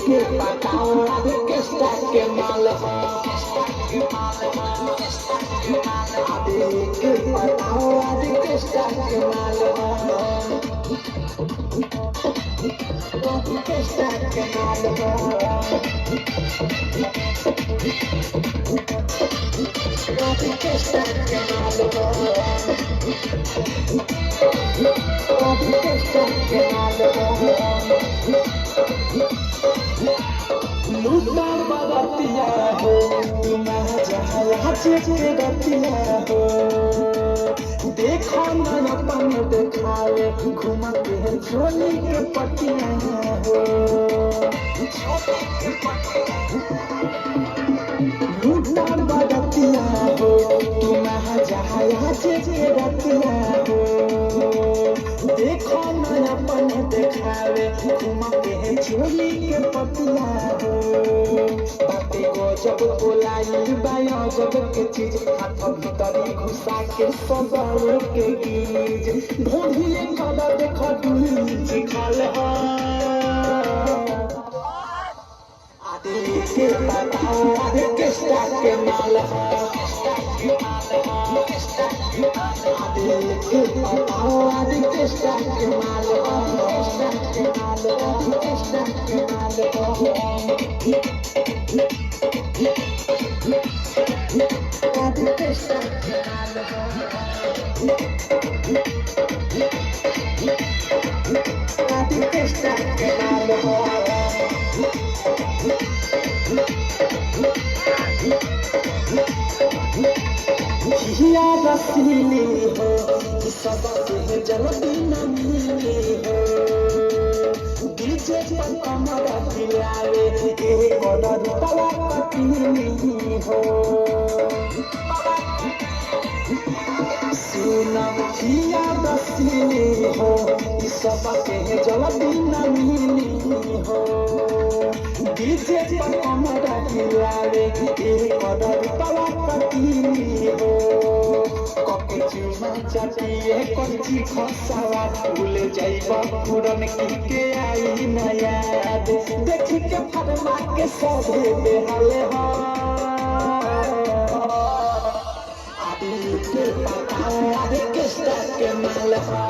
के बताओ आदि किस्ता के माल हो आदि के बताओ आदि किस्ता के माल हो आदि किस्ता के माल हो आदि किस्ता के माल हो आदि किस्ता के माल हो लूटा बरतिया हो तुम्हारा जहाँ के रतिया हो देखो न अपन देखावे घूम के झोली के पटिया हो लूटा बरतिया हो तुम्हारा जहाँ के रतिया हो देखो न अपन देखावे घूम के झोली के पतिया हो बाते गजब बोलाई बाया जब के चीज हाथ भीतरी घुसा के सबर के गीज ढोढिए कदा देखो बीज खाल हो आदि के बताओ आदि किस्ता के माल हो आदि के बताओ आदि किस्ता के माल हो किस्ता के माल हो आदि किस्ता के माल हो आदि किस्ता के माल हो हिया रसीली हो सबके जल्दी न मिली हो डीजे पर कमर हिलावे एक ऑर्डर तवा पतीली हो सुना हिया रसीली हो सबके जल्दी न मिली हो डीजे पर कमर हिलावे एक ऑर्डर तवा पतीली हो कके चुमा चाटिए कंची खसावा भूल जाइबा पुरन की के आई न याद देखि के फरमा के सभे बेहाल हो आदि के बताओ आदि किस्ता के माल हो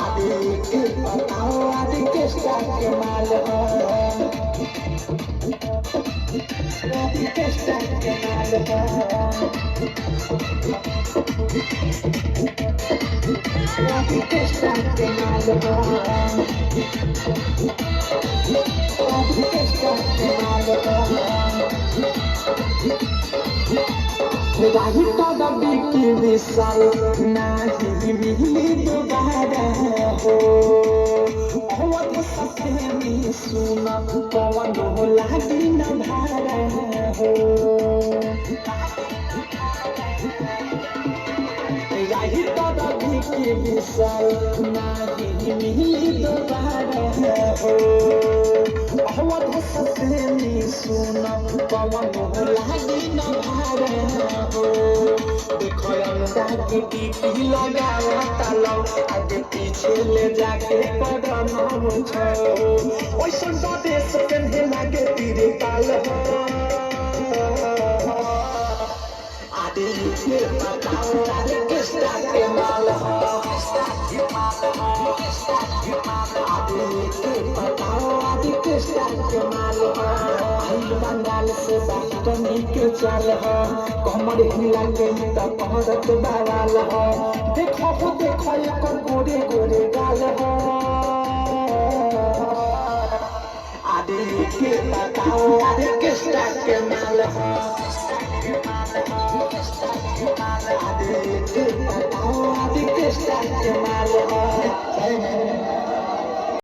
आदि के बताओ आदि किस्ता के माल हो आदि किस्ता के माल हो आदि किस्ता के माल हो आदि किस्ता के माल हो राही तो दबी की विशाल नाही मिली दोबारा हो अवध सफेदी सुना पवन हो लागी न भारा हो राही तो दबी की विशाल नाही मिली दोबारा हो अवध सफेदी सुना पवन हो लागी न भारा हो देखो अंदाज की टीपी लगावा तालो आगे पीछे ले जाके पड़न हो छो ओइसन देश पेन्हे लागे तीरे ताल हो आदि के बताओ आदि किस्ता के माल हो आदि के बताओ आदि किस्ता के माल हो बंगाल से बाटनी के चल हो कमर हिला के तो कहरत बवाल हो देखो एकर गोरे गोरे गाल हो आदि के बताओ आदि किस्ता के माल हो आदि के बताओ आदि किस्ता के माल हो